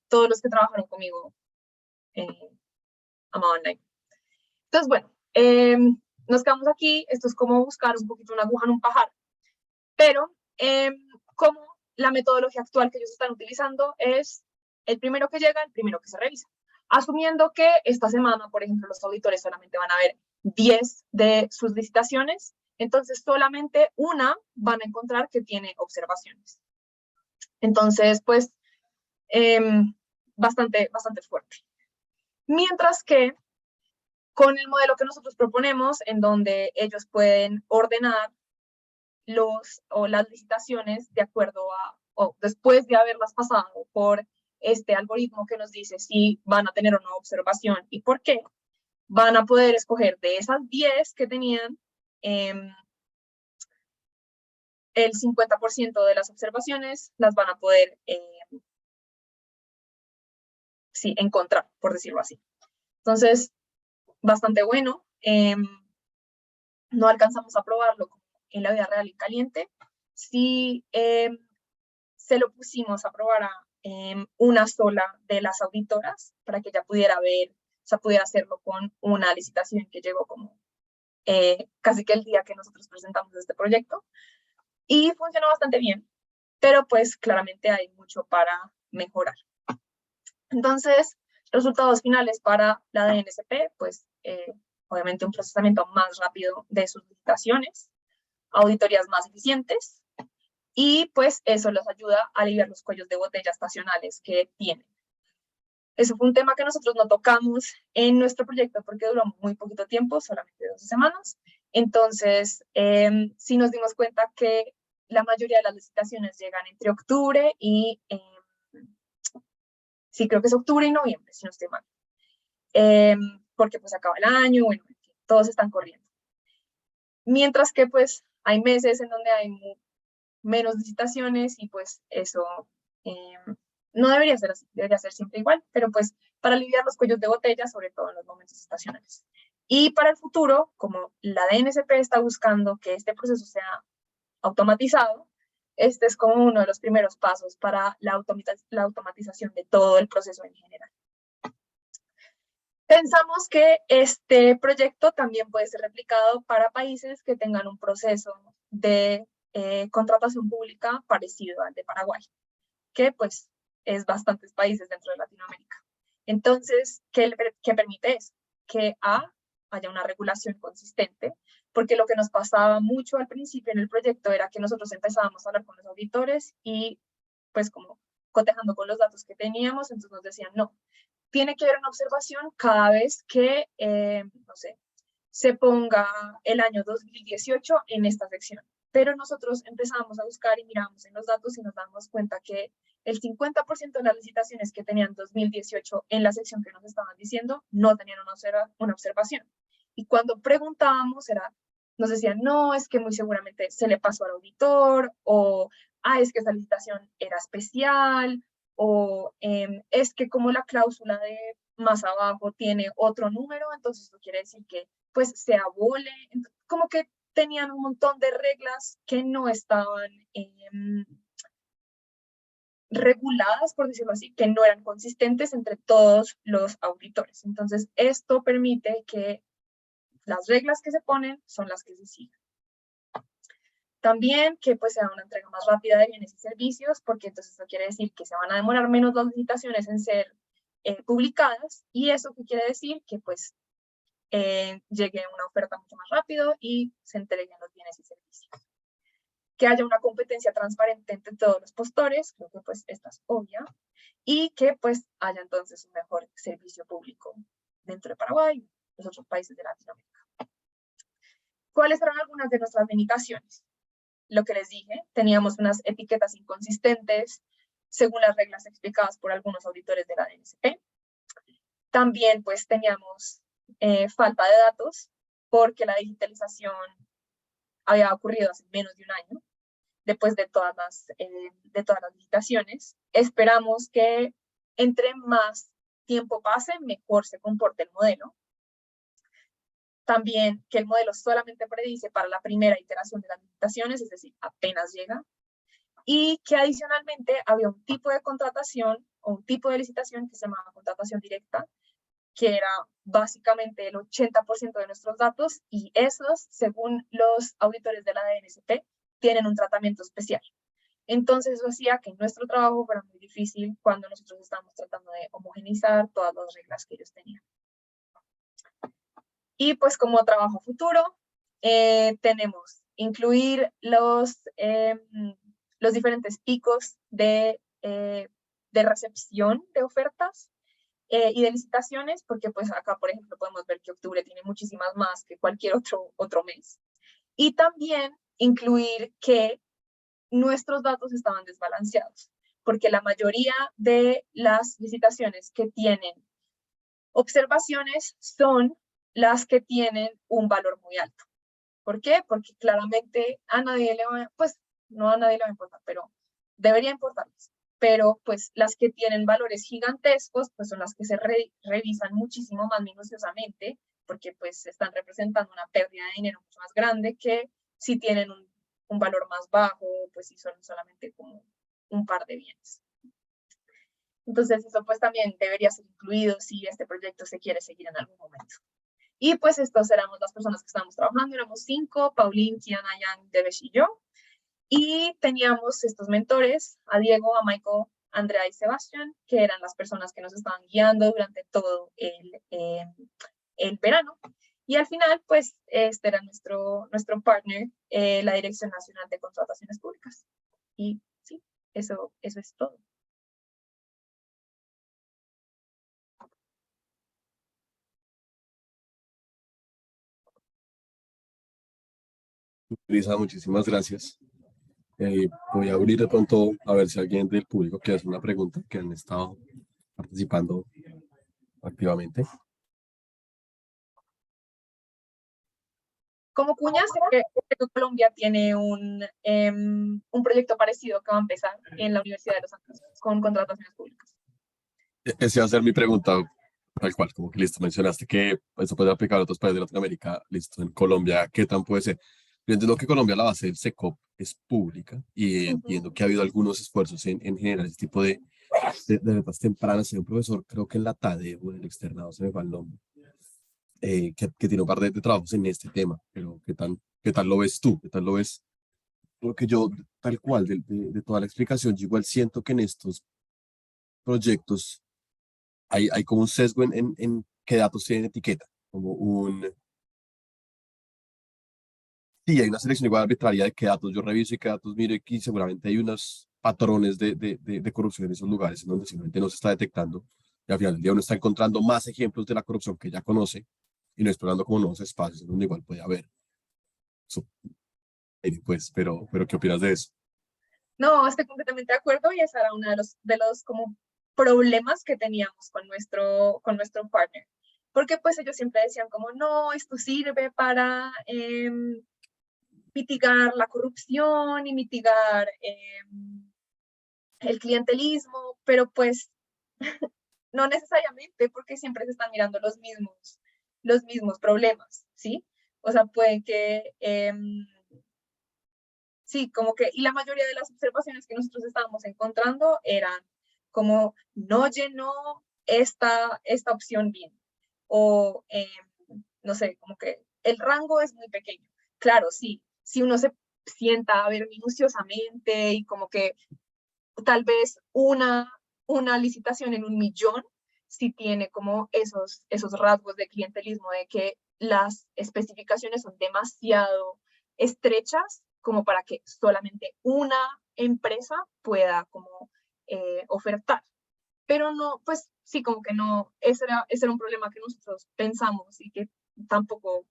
B: todos los que trabajaron conmigo amaban Lime. Entonces, bueno, nos quedamos aquí. Esto es como buscar un poquito una aguja en un pajar. Pero como la metodología actual que ellos están utilizando es el primero que llega, el primero que se revisa. Asumiendo que esta semana, por ejemplo, los auditores solamente van a ver 10 de sus licitaciones, entonces solamente una van a encontrar que tiene observaciones. Entonces, pues, bastante fuerte. Mientras que con el modelo que nosotros proponemos, en donde ellos pueden ordenar las licitaciones de acuerdo a, o después de haberlas pasado por este algoritmo que nos dice si van a tener o no observación y por qué, van a poder escoger de esas 10 que tenían el 50% de las observaciones, las van a poder encontrar, por decirlo así. Entonces, bastante bueno. No alcanzamos a probarlo en la vida real y caliente. Sí, se lo pusimos a probar a una sola de las auditoras para que ella pudiera ver, o sea, pudiera hacerlo con una licitación que llegó como casi que el día que nosotros presentamos este proyecto. Y funcionó bastante bien, pero pues claramente hay mucho para mejorar. Entonces, resultados finales para la DNSP, pues obviamente un procesamiento más rápido de sus licitaciones, auditorías más eficientes, y pues eso les ayuda a aliviar los cuellos de botella estacionales que tienen. Eso fue un tema que nosotros no tocamos en nuestro proyecto porque duró muy poquito tiempo, solamente 12 semanas. Entonces, sí nos dimos cuenta que la mayoría de las licitaciones llegan entre octubre y, sí, creo que es octubre y noviembre, si no estoy mal. Porque pues acaba el año, bueno, todos están corriendo. Mientras que pues hay meses en donde hay menos licitaciones y pues eso no debería ser así, debería ser siempre igual, pero pues para aliviar los cuellos de botella, sobre todo en los momentos estacionales. Y para el futuro, como la DNSP está buscando que este proceso sea automatizado, este es como uno de los primeros pasos para la automatización de todo el proceso en general. Pensamos que este proyecto también puede ser replicado para países que tengan un proceso de contratación pública parecido al de Paraguay, que pues es bastantes países dentro de Latinoamérica. Entonces, ¿qué permite eso? Que haya una regulación consistente, porque lo que nos pasaba mucho al principio en el proyecto era que nosotros empezábamos a hablar con los auditores y pues como cotejando con los datos que teníamos, entonces nos decían, no, tiene que haber una observación cada vez que, no sé, se ponga el año 2018 en esta sección. Pero nosotros empezamos a buscar y miramos en los datos y nos damos cuenta que el 50% de las licitaciones que tenían 2018 en la sección que nos estaban diciendo no tenían una observación. Y cuando preguntábamos, nos decían, no, es que muy seguramente se le pasó al auditor, o es que esa licitación era especial, o es que como la cláusula de más abajo tiene otro número, entonces eso quiere decir que pues se abole, como que tenían un montón de reglas que no estaban reguladas, por decirlo así, que no eran consistentes entre todos los auditores. Entonces, esto permite que las reglas que se ponen son las que se siguen. También que pues sea una entrega más rápida de bienes y servicios, porque entonces eso quiere decir que se van a demorar menos las licitaciones en ser publicadas, y eso que quiere decir que pues llegue una oferta mucho más rápido y se entreguen los bienes y servicios. Que haya una competencia transparente entre todos los postores, creo que pues esta es obvia, y que pues haya entonces un mejor servicio público dentro de Paraguay y los otros países de Latinoamérica. ¿Cuáles eran algunas de nuestras limitaciones? Lo que les dije, teníamos unas etiquetas inconsistentes según las reglas explicadas por algunos auditores de la DNSP. También pues teníamos falta de datos porque la digitalización había ocurrido hace menos de un año, después de todas las licitaciones. Esperamos que entre más tiempo pase, mejor se comporte el modelo. También que el modelo solamente predice para la primera iteración de las licitaciones, es decir, apenas llega. Y que adicionalmente había un tipo de contratación o un tipo de licitación que se llamaba contratación directa, que era básicamente el 80% de nuestros datos, y esos, según los auditores de la DNSP, tienen un tratamiento especial. Entonces eso hacía que nuestro trabajo fuera muy difícil cuando nosotros estábamos tratando de homogeneizar todas las reglas que ellos tenían. Y pues como trabajo futuro, tenemos incluir los diferentes picos de recepción de ofertas y de licitaciones, porque pues acá, por ejemplo, podemos ver que octubre tiene muchísimas más que cualquier otro mes. Y también incluir que nuestros datos estaban desbalanceados, porque la mayoría de las licitaciones que tienen observaciones son las que tienen un valor muy alto. ¿Por qué? Porque claramente a nadie le va, pues no a nadie le va a importar, pero debería importarles. Pero pues las que tienen valores gigantescos, pues son las que se revisan muchísimo más minuciosamente, porque pues están representando una pérdida de dinero mucho más grande que si tienen un valor más bajo, pues si son solamente como un par de bienes. Entonces eso pues también debería ser incluido si este proyecto se quiere seguir en algún momento. Y pues estos éramos las personas que estábamos trabajando, éramos 5, Pauline, Kiana, Jan, Devesh y yo. Y teníamos estos mentores, a Diego, a Michael, Andrea y Sebastián, que eran las personas que nos estaban guiando durante todo el verano. Y al final, pues, este era nuestro partner, la Dirección Nacional de Contrataciones Públicas. Y sí, eso es todo.
C: Lisa, muchísimas gracias. Voy a abrir de pronto a ver si alguien del público quiere hacer una pregunta, que han estado participando activamente.
B: Como cuña, sé que Colombia tiene un proyecto parecido que va a empezar en la Universidad de Los Ángeles con contrataciones públicas.
C: Esa va a ser mi pregunta, tal cual, como que listo, mencionaste que eso puede aplicar a otros países de Latinoamérica, listo, en Colombia, ¿qué tan puede ser? Yo entiendo que Colombia la base del SECOP es pública y entiendo que ha habido algunos esfuerzos en generar ese tipo de metas tempranas. Hay un profesor, creo que en la TADE o en el externado, se me va el nombre, que tiene un par de trabajos en este tema, pero qué tal lo ves tú? ¿Qué tal lo ves? Porque yo, tal cual, de toda la explicación, yo igual siento que en estos proyectos hay como un sesgo en qué datos tienen etiqueta, como sí, hay una selección igual arbitraria de qué datos yo reviso y qué datos miro y seguramente hay unos patrones de corrupción en esos lugares en donde simplemente no se está detectando y al final del día uno está encontrando más ejemplos de la corrupción que ya conoce y no explorando como nuevos espacios en donde igual puede haber. So, pues, pero ¿qué opinas de eso?
B: No, estoy completamente de acuerdo y ese era uno de los como problemas que teníamos con nuestro partner. Porque pues ellos siempre decían como, no, esto sirve para mitigar la corrupción y mitigar el clientelismo, pero pues no necesariamente porque siempre se están mirando los mismos problemas, ¿sí? O sea, puede que sí, como que, y la mayoría de las observaciones que nosotros estábamos encontrando eran como no llenó esta opción bien, o no sé, como que el rango es muy pequeño. Claro, sí, si uno se sienta a ver minuciosamente y como que tal vez una licitación en 1.000.000 sí tiene como esos rasgos de clientelismo, de que las especificaciones son demasiado estrechas como para que solamente una empresa pueda como ofertar. Pero no, pues sí, como que no, ese era un problema que nosotros pensamos y que tampoco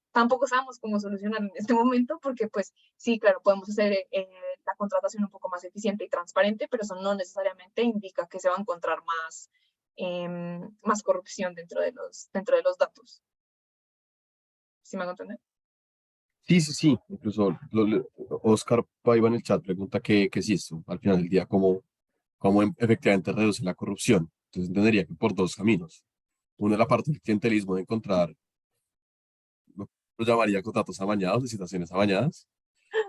B: sabemos cómo solucionar en este momento, porque pues sí, claro, podemos hacer la contratación un poco más eficiente y transparente, pero eso no necesariamente indica que se va a encontrar más corrupción dentro de los datos. ¿Sí me hago entender?
C: Sí, sí, sí. Incluso Oscar Paiva en el chat pregunta que sí, esto, al final del día, cómo efectivamente reduce la corrupción. Entonces entendería que por dos caminos. Uno es la parte del clientelismo de encontrar, lo llamaría contratos amañados, licitaciones amañadas.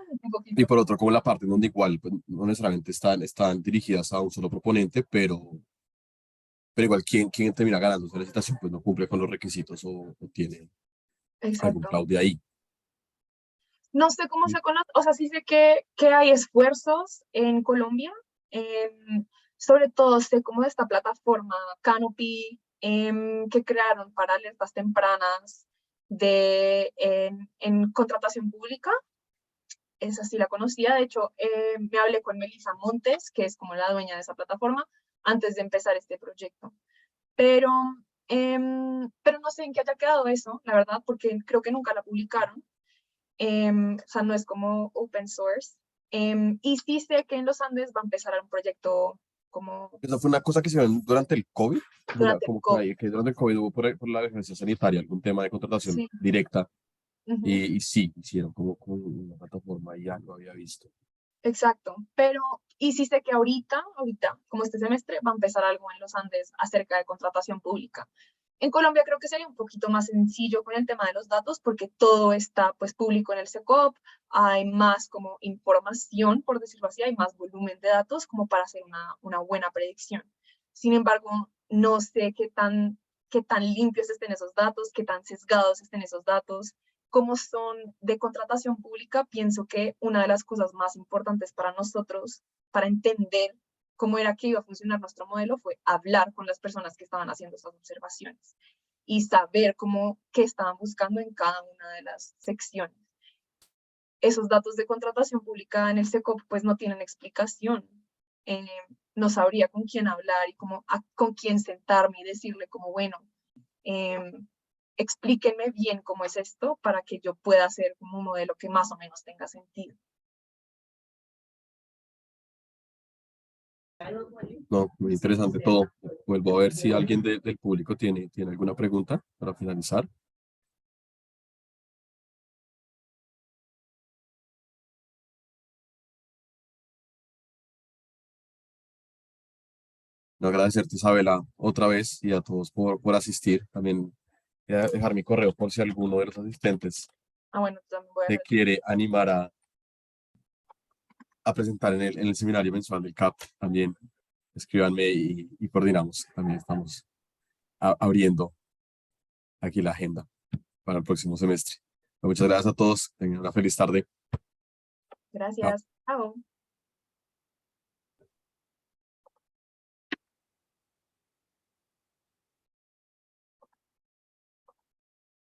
B: Un
C: Y
B: poquito.
C: por otro, como la parte en donde igual pues, no necesariamente están dirigidas a un solo proponente, pero igual quien termina ganando esa licitación pues no cumple con los requisitos o tiene algún
B: Exacto.
C: fraude ahí.
B: No sé cómo se conoce, o sea, sí sé que hay esfuerzos en Colombia, sobre todo sé como de esta plataforma Canopy, que crearon para alertas tempranas en contratación pública. Esa sí la conocía, de hecho, me hablé con Melissa Montes, que es como la dueña de esa plataforma, antes de empezar este proyecto. Pero, pero no sé en qué haya quedado eso, la verdad, porque creo que nunca la publicaron. O sea, no es como open source. Y sí sé que en los Andes va a empezar un proyecto como
C: Esa fue una cosa que se dio durante el COVID,
B: durante el
C: como que,
B: COVID.
C: que durante el COVID hubo por la emergencia sanitaria algún tema de contratación
B: Sí.
C: directa
B: Ujú.
C: y sí, hicieron como una plataforma y ya lo había visto.
B: Exacto, pero, y sí sé que ahorita, como este semestre, va a empezar algo en los Andes acerca de contratación pública. En Colombia creo que sería un poquito más sencillo con el tema de los datos porque todo está pues público en el SECOP, hay más como información, por decirlo así, hay más volumen de datos como para hacer una buena predicción. Sin embargo, no sé qué tan limpios estén esos datos, qué tan sesgados estén esos datos, como son de contratación pública, pienso que una de las cosas más importantes para nosotros, para entender cómo era que iba a funcionar nuestro modelo, fue hablar con las personas que estaban haciendo esas observaciones y saber qué estaban buscando en cada una de las secciones. Esos datos de contratación pública en el SECOP pues no tienen explicación. Eh, no sabría con quién hablar y con quién sentarme y decirle como, bueno, explíquenme bien cómo es esto para que yo pueda hacer como un modelo que más o menos tenga sentido.
C: No, muy interesante todo. Vuelvo a ver si alguien del público tiene alguna pregunta para finalizar. No, agradecerte, Isabela, otra vez y a todos por asistir. También voy a dejar mi correo por si alguno de los asistentes
B: Ah, bueno, también voy a
C: te
B: dejar.
C: quiere animar a presentar en el seminario mensual del CAP. También escríbanme y coordinamos. También estamos abriendo aquí la agenda para el próximo semestre. Muchas gracias a todos. Tengan una feliz tarde. Chao.
B: Gracias. Chao.